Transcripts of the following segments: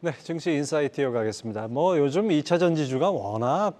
네, 증시 인사이트 이어가겠습니다. 뭐 요즘 2차 전지주가 워낙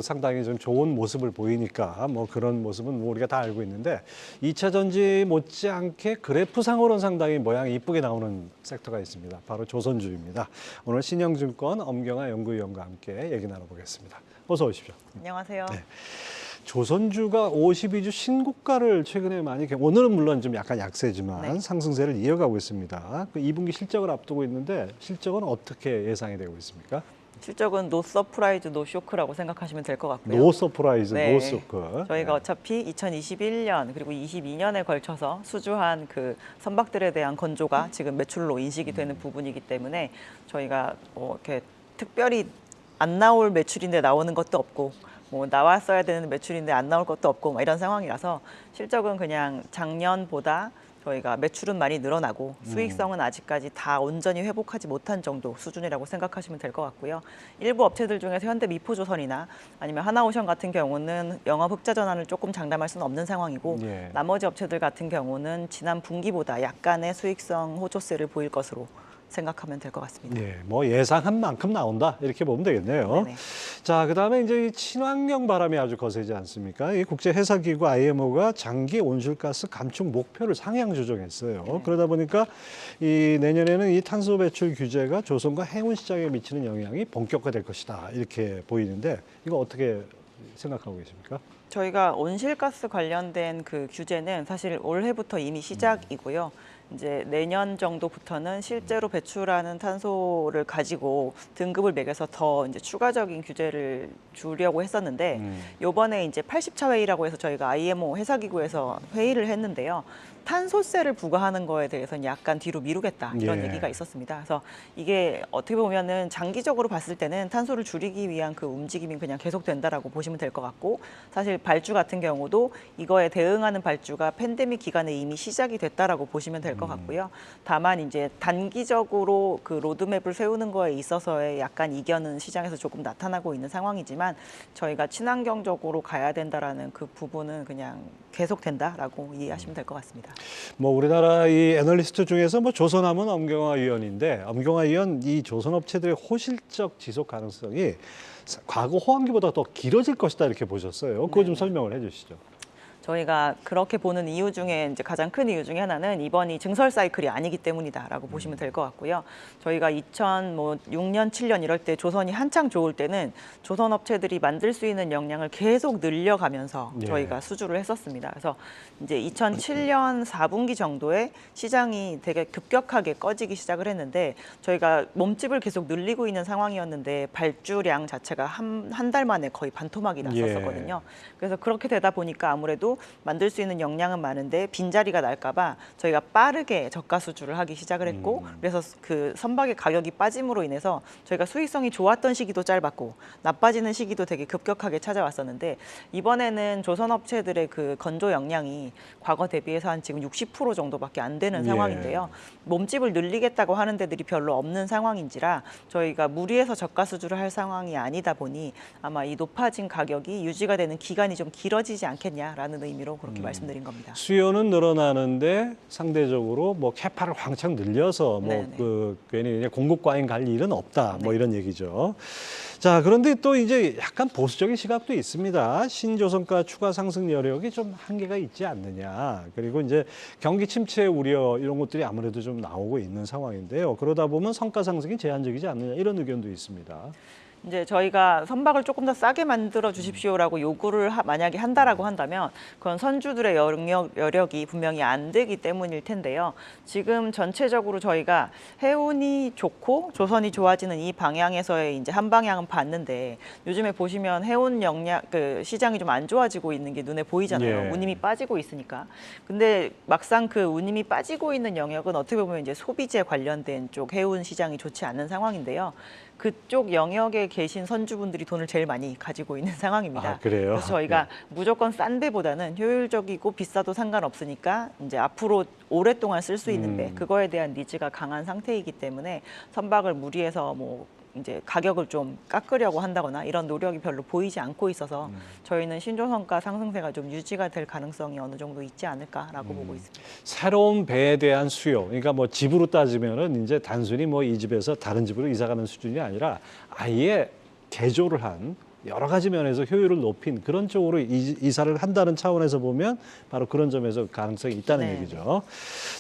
상당히 좀 좋은 모습을 보이니까 뭐 그런 모습은 뭐 우리가 다 알고 있는데 2차 전지 못지않게 그래프상으로는 상당히 모양이 이쁘게 나오는 섹터가 있습니다. 바로 조선주입니다. 오늘 신영증권 엄경화 연구위원과 함께 얘기 나눠보겠습니다. 어서 오십시오. 안녕하세요. 네. 조선주가 52주 신고가를 최근에 많이 오늘은 물론 좀 약간 약세지만 네. 상승세를 이어가고 있습니다. 그 2분기 실적을 앞두고 있는데 실적은 어떻게 예상이 되고 있습니까? 실적은 노 서프라이즈 노 쇼크라고 생각하시면 될 것 같고요. 노 서프라이즈, 네. 노 쇼크. 저희가 네. 어차피 2021년 그리고 22년에 걸쳐서 수주한 그 선박들에 대한 건조가 지금 매출로 인식이 되는 부분이기 때문에 저희가 뭐 이렇게 특별히 안 나올 매출인데 나오는 것도 없고 뭐 나왔어야 되는 매출인데 안 나올 것도 없고 뭐 이런 상황이라서 실적은 그냥 작년보다 저희가 매출은 많이 늘어나고 수익성은 아직까지 다 온전히 회복하지 못한 정도 수준이라고 생각하시면 될 것 같고요. 일부 업체들 중에서 현대미포조선이나 아니면 하나오션 같은 경우는 영업 흑자 전환을 조금 장담할 수는 없는 상황이고 예. 나머지 업체들 같은 경우는 지난 분기보다 약간의 수익성 호조세를 보일 것으로 생각하면 될 것 같습니다. 예, 뭐 예상한 만큼 나온다 이렇게 보면 되겠네요. 네네. 자, 그다음에 이제 이 친환경 바람이 아주 거세지 않습니까? 이 국제회사기구 IMO가 장기 온실가스 감축 목표를 상향 조정했어요. 네. 그러다 보니까 이 내년에는 이 탄소 배출 규제가 조선과 해운 시장에 미치는 영향이 본격화될 것이다 이렇게 보이는데 이거 어떻게 생각하고 계십니까? 저희가 온실가스 관련된 그 규제는 사실 올해부터 이미 시작이고요. 이제 내년 정도부터는 실제로 배출하는 탄소를 가지고 등급을 매겨서 더 이제 추가적인 규제를 주려고 했었는데 요번에 이제 80차 회의라고 해서 저희가 IMO 회사기구에서 회의를 했는데요. 탄소세를 부과하는 거에 대해서는 약간 뒤로 미루겠다 이런 예. 얘기가 있었습니다. 그래서 이게 어떻게 보면은 장기적으로 봤을 때는 탄소를 줄이기 위한 그 움직임이 그냥 계속된다라고 보시면 될 것 같고 사실 발주 같은 경우도 이거에 대응하는 발주가 팬데믹 기간에 이미 시작이 됐다라고 보시면 될 것 같고요. 다만 이제 단기적으로 그 로드맵을 세우는 거에 있어서의 약간 이견은 시장에서 조금 나타나고 있는 상황이지만 저희가 친환경적으로 가야 된다라는 그 부분은 그냥 계속된다라고 이해하시면 될 것 같습니다. 뭐 우리나라 이 애널리스트 중에서 뭐 조선하면 엄경화 위원인데 엄경화 위원 이 조선업체들의 호실적 지속 가능성이 과거 호황기보다 더 길어질 것이다 이렇게 보셨어요. 그거 좀 설명을 해주시죠. 저희가 그렇게 보는 이유 중에 이제 가장 큰 이유 중에 하나는 이번이 증설 사이클이 아니기 때문이다라고 보시면 될 것 같고요. 저희가 2006년, 7년 이럴 때 조선이 한창 좋을 때는 조선 업체들이 만들 수 있는 역량을 계속 늘려가면서 예. 저희가 수주를 했었습니다. 그래서 이제 2007년 4분기 정도에 시장이 되게 급격하게 꺼지기 시작을 했는데 저희가 몸집을 계속 늘리고 있는 상황이었는데 발주량 자체가 한 달 만에 거의 반토막이 났었거든요. 그래서 그렇게 되다 보니까 아무래도 만들 수 있는 역량은 많은데 빈자리가 날까 봐 저희가 빠르게 저가 수주를 하기 시작을 했고 그래서 그 선박의 가격이 빠짐으로 인해서 저희가 수익성이 좋았던 시기도 짧았고 나빠지는 시기도 되게 급격하게 찾아왔었는데 이번에는 조선업체들의 그 건조 역량이 과거 대비해서 한 지금 60% 정도밖에 안 되는 상황인데요. 몸집을 늘리겠다고 하는 데들이 별로 없는 상황인지라 저희가 무리해서 저가 수주를 할 상황이 아니다 보니 아마 이 높아진 가격이 유지가 되는 기간이 좀 길어지지 않겠냐라는 의미로 그렇게 말씀드린 겁니다. 수요는 늘어나는데 상대적으로 뭐 캐파를 왕창 늘려서 뭐 네네. 그 괜히 공급 과잉 갈 일은 없다 뭐 네. 이런 얘기죠. 자, 그런데 또 이제 약간 보수적인 시각도 있습니다. 신조선가 추가 상승 여력이 좀 한계가 있지 않느냐. 그리고 이제 경기 침체 우려 이런 것들이 아무래도 좀 나오고 있는 상황인데요. 그러다 보면 성과 상승이 제한적이지 않느냐 이런 의견도 있습니다. 이제 저희가 선박을 조금 더 싸게 만들어 주십시오라고 요구를 만약에 한다라고 한다면 그건 선주들의 여력이 분명히 안 되기 때문일 텐데요. 지금 전체적으로 저희가 해운이 좋고 조선이 좋아지는 이 방향에서의 이제 한 방향은 봤는데 요즘에 보시면 해운 역량 그 시장이 좀 안 좋아지고 있는 게 눈에 보이잖아요. 예. 운임이 빠지고 있으니까. 근데 막상 그 운임이 빠지고 있는 영역은 어떻게 보면 이제 소비재 관련된 쪽 해운 시장이 좋지 않은 상황인데요. 그쪽 영역에 계신 선주분들이 돈을 제일 많이 가지고 있는 상황입니다. 아, 그래요? 그래서 저희가 무조건 싼 배보다는 효율적이고 비싸도 상관없으니까 이제 앞으로 오랫동안 쓸 수 있는 배 그거에 대한 니즈가 강한 상태이기 때문에 선박을 무리해서 뭐 이제 가격을 좀 깎으려고 한다거나 이런 노력이 별로 보이지 않고 있어서 저희는 신조선가 상승세가 좀 유지가 될 가능성이 어느 정도 있지 않을까라고 보고 있습니다. 새로운 배에 대한 수요, 그러니까 뭐 집으로 따지면은 이제 단순히 뭐 이 집에서 다른 집으로 이사 가는 수준이 아니라 아예 개조를 한 여러 가지 면에서 효율을 높인 그런 쪽으로 이사를 한다는 차원에서 보면 바로 그런 점에서 가능성이 있다는 네. 얘기죠.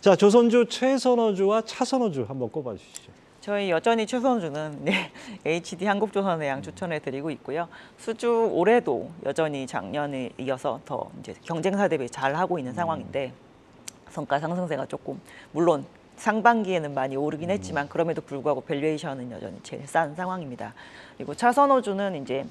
자, 조선주 최선호주와 차선호주 한번 꼽아 주시죠. 저희 여전히 최선주는 네, HD 한국조선해양 추천해 드리고 있고요. 수주 올해도 여전히 작년에 이어서 더 이제 경쟁사 대비 잘 하고 있는 상황인데 성과 상승세가 조금 물론 상반기에는 많이 오르긴 했지만 그럼에도 불구하고 밸류에이션은 여전히 제일 싼 상황입니다. 그리고 차선호주는 이제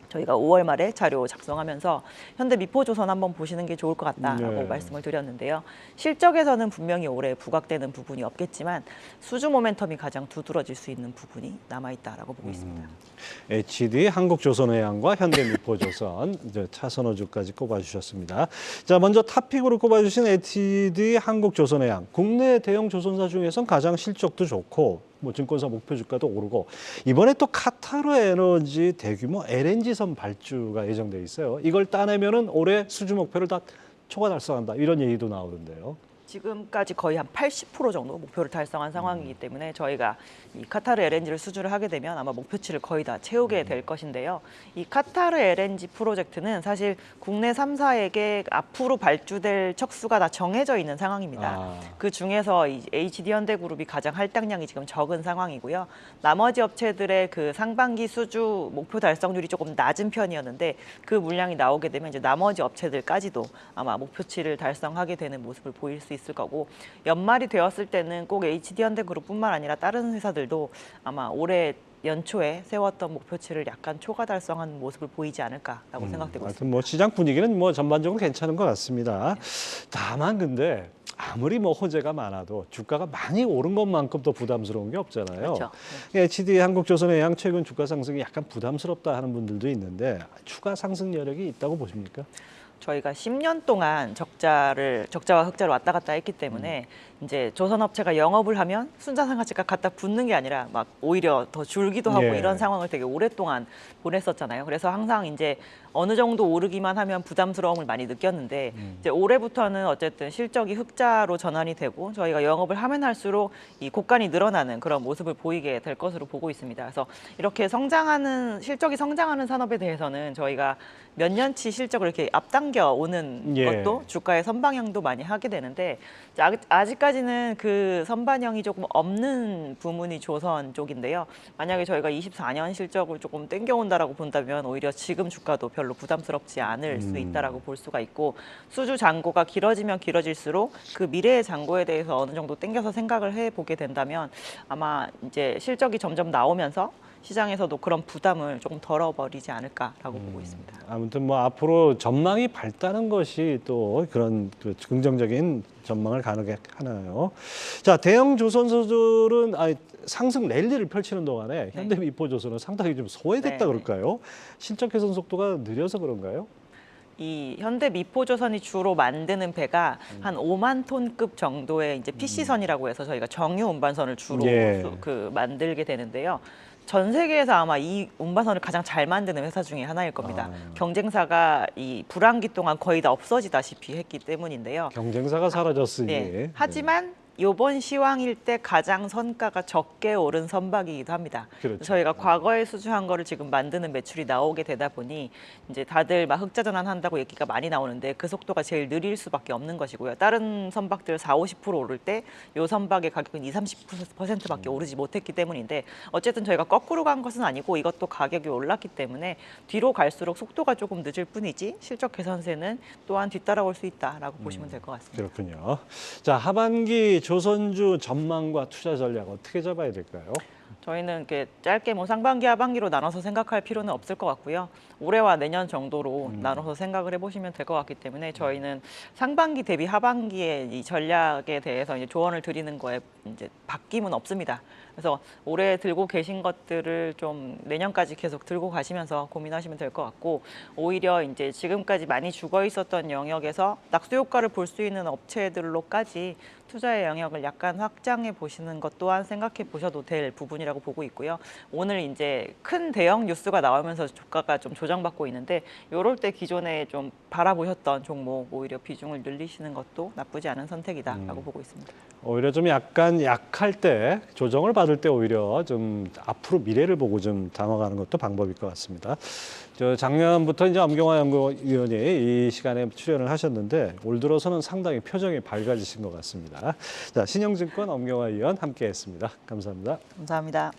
저희가 5월 말에 자료 작성하면서 현대 미포조선 한번 보시는 게 좋을 것 같다라고 네. 말씀을 드렸는데요. 실적에서는 분명히 올해 부각되는 부분이 없겠지만 수주 모멘텀이 가장 두드러질 수 있는 부분이 남아있다라고 보고 있습니다. HD 한국조선해양과 현대미포조선 이제 차선호주까지 꼽아주셨습니다. 자, 먼저 탑픽으로 꼽아주신 HD 한국조선해양, 국내 대형 조선사 중에선 가장 실적도 좋고 뭐 증권사 목표 주가도 오르고 이번에 또 카타르 에너지 대규모 LNG선 발주가 예정돼 있어요. 이걸 따내면은 올해 수주 목표를 다 초과 달성한다 이런 얘기도 나오던데요. 지금까지 거의 한 80% 정도 목표를 달성한 상황이기 때문에 저희가 이 카타르 LNG를 수주를 하게 되면 아마 목표치를 거의 다 채우게 될 것인데요. 이 카타르 LNG 프로젝트는 사실 국내 3사에게 앞으로 발주될 척수가 다 정해져 있는 상황입니다. 그 중에서 이 HD현대그룹이 가장 할당량이 지금 적은 상황이고요. 나머지 업체들의 그 상반기 수주 목표 달성률이 조금 낮은 편이었는데 그 물량이 나오게 되면 이제 나머지 업체들까지도 아마 목표치를 달성하게 되는 모습을 보일 수 있을 거고 연말이 되었을 때는 꼭 HD현대그룹뿐만 아니라 다른 회사들도 아마 올해 연초에 세웠던 목표치를 약간 초과 달성한 모습을 보이지 않을까라고 생각되고 있습니다. 하여튼 뭐 시장 분위기는 뭐 전반적으로 괜찮은 것 같습니다. 다만 근데 아무리 뭐 호재가 많아도 주가가 많이 오른 것만큼 더 부담스러운 게 없잖아요. 그렇죠. HD 한국조선해양 최근 주가 상승이 약간 부담스럽다 하는 분들도 있는데 추가 상승 여력이 있다고 보십니까? 저희가 10년 동안 적자와 흑자를 왔다 갔다 했기 때문에 이제 조선업체가 영업을 하면 순자산가치가 갖다 붙는 게 아니라 막 오히려 더 줄기도 하고 예. 이런 상황을 되게 오랫동안 보냈었잖아요. 그래서 항상 이제 어느 정도 오르기만 하면 부담스러움을 많이 느꼈는데 이제 올해부터는 어쨌든 실적이 흑자로 전환이 되고 저희가 영업을 하면 할수록 이 곡간이 늘어나는 그런 모습을 보이게 될 것으로 보고 있습니다. 그래서 이렇게 실적이 성장하는 산업에 대해서는 저희가 몇 년치 실적을 이렇게 앞당겨 오는 예. 것도 주가의 선방향도 많이 하게 되는데 아직까지는 그 선반영이 조금 없는 부문이 조선 쪽인데요. 만약에 저희가 24년 실적을 조금 땡겨온다라고 본다면 오히려 지금 주가도 별로 부담스럽지 않을 수 있다라고 볼 수가 있고 수주 잔고가 길어지면 길어질수록 그 미래의 잔고에 대해서 어느 정도 땡겨서 생각을 해보게 된다면 아마 이제 실적이 점점 나오면서 시장에서도 그런 부담을 조금 덜어버리지 않을까라고 보고 있습니다. 아무튼 뭐 앞으로 전망이 밝다는 것이 또 그런 그 긍정적인 전망을 가능하게 하나요. 자, 대형 조선소들은 상승 랠리를 펼치는 동안에 현대미포조선은 상당히 좀 소외됐다 네. 그럴까요? 실적 개선 속도가 느려서 그런가요? 이 현대 미포조선이 주로 만드는 배가 한 5만 톤급 정도의 이제 PC선이라고 해서 저희가 정유 운반선을 주로 예. 만들게 되는데요. 전 세계에서 아마 이 운반선을 가장 잘 만드는 회사 중에 하나일 겁니다. 경쟁사가 이 불황기 동안 거의 다 없어지다시피 했기 때문인데요. 경쟁사가 사라졌으니. 네. 하지만 이번 시황일 때 가장 선가가 적게 오른 선박이기도 합니다. 그렇죠. 저희가 과거에 수주한 거를 지금 만드는 매출이 나오게 되다 보니 이제 다들 막 흑자 전환한다고 얘기가 많이 나오는데 그 속도가 제일 느릴 수밖에 없는 것이고요. 다른 선박들 40-50% 오를 때 이 선박의 가격은 20-30%밖에 오르지 못했기 때문인데 어쨌든 저희가 거꾸로 간 것은 아니고 이것도 가격이 올랐기 때문에 뒤로 갈수록 속도가 조금 늦을 뿐이지 실적 개선세는 또한 뒤따라올 수 있다라고 보시면 될 것 같습니다. 그렇군요. 자, 하반기 조선주 전망과 투자 전략 어떻게 잡아야 될까요? 저희는 이렇게 짧게 뭐 상반기, 하반기로 나눠서 생각할 필요는 없을 것 같고요. 올해와 내년 정도로 나눠서 생각을 해보시면 될 것 같기 때문에 저희는 상반기 대비 하반기의 이 전략에 대해서 이제 조언을 드리는 거에 이제 바뀜은 없습니다. 그래서 올해 들고 계신 것들을 좀 내년까지 계속 들고 가시면서 고민하시면 될 것 같고 오히려 이제 지금까지 많이 죽어 있었던 영역에서 낙수 효과를 볼 수 있는 업체들로까지 투자의 영역을 약간 확장해 보시는 것 또한 생각해 보셔도 될 부분. 부분이라고 보고 있고요. 오늘 이제 큰 대형 뉴스가 나오면서 주가가 좀 조정받고 있는데 이럴 때 기존에 좀 바라보셨던 종목 오히려 비중을 늘리시는 것도 나쁘지 않은 선택이다라고 보고 있습니다. 오히려 좀 약간 약할 때 조정을 받을 때 오히려 좀 앞으로 미래를 보고 좀 담아가는 것도 방법일 것 같습니다. 저 작년부터 이제 엄경화 연구위원이 이 시간에 출연을 하셨는데 올 들어서는 상당히 표정이 밝아지신 것 같습니다. 자, 신영증권 엄경화 위원 함께했습니다. 감사합니다. 감사합니다.